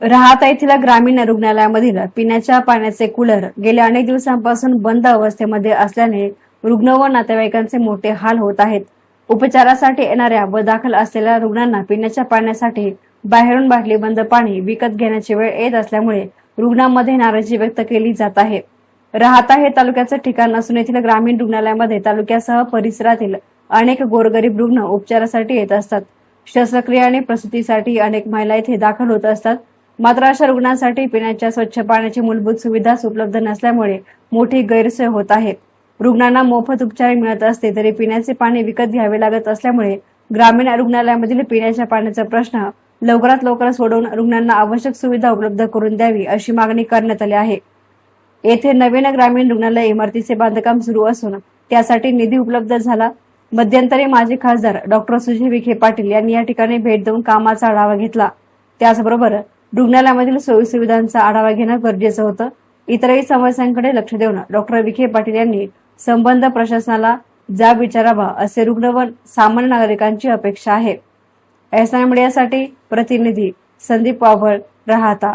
राहाता येथील ग्रामीण रुग्णालयामधील पिण्याच्या पाण्याचे कूलर गेल्या अनेक दिवसांपासून बंद अवस्थेमध्ये असल्याने रुग्ण व नातेवाईकांचे मोठे हाल होत आहेत। उपचारासाठी येणाऱ्या व दाखल असलेल्या रुग्णांना पिण्याच्या पाण्यासाठी बाहेरून बाटली बंद पाणी विकत घेण्याची वेळ येत असल्यामुळे रुग्णांमध्ये नाराजी व्यक्त केली जात आहे। राहाता हे तालुक्याचे ठिकाण असून येथील ग्रामीण रुग्णालयामध्ये तालुक्यासह परिसरातील अनेक गोरगरीब रुग्ण उपचारासाठी येत असतात। शस्त्रक्रिया आणि प्रसूतीसाठी अनेक महिला येथे दाखल होत असतात। मात्र अशा रुग्णांसाठी पिण्याच्या स्वच्छ पाण्याची मूलभूत सुविधाच उपलब्ध नसल्यामुळे मोठी गैरसोय होत आहे। रुग्णांना मोफत उपचार मिळत असते तरी पिण्याचे पाणी विकत घ्यावे लागत असल्यामुळे ग्रामीण रुग्णालयामधील पिण्याच्या पाण्याचा प्रश्न लवकरात लवकर सोडवून रुग्णांना आवश्यक सुविधा उपलब्ध करून द्यावी अशी मागणी करण्यात आली आहे। येथे नवीन ग्रामीण रुग्णालय इमारतीचे बांधकाम सुरू असून त्यासाठी निधी उपलब्ध झाला। मध्यंतरी माजी खासदार डॉक्टर सुजय विखे पाटील यांनी या ठिकाणी भेट देऊन कामाचा आढावा घेतला। त्याचबरोबर रुग्णालयामधील सोयी सुविधांचा आढावा घेणं गरजेचं होतं। इतरही समस्यांकडे लक्ष देऊन डॉक्टर विखे पाटील यांनी संबंध प्रशासनाला जाब विचारावा असे रुग्ण व सामान्य नागरिकांची अपेक्षा आहे। एसएन मीडियासाठी प्रतिनिधी संदीप वावळ, राहाता।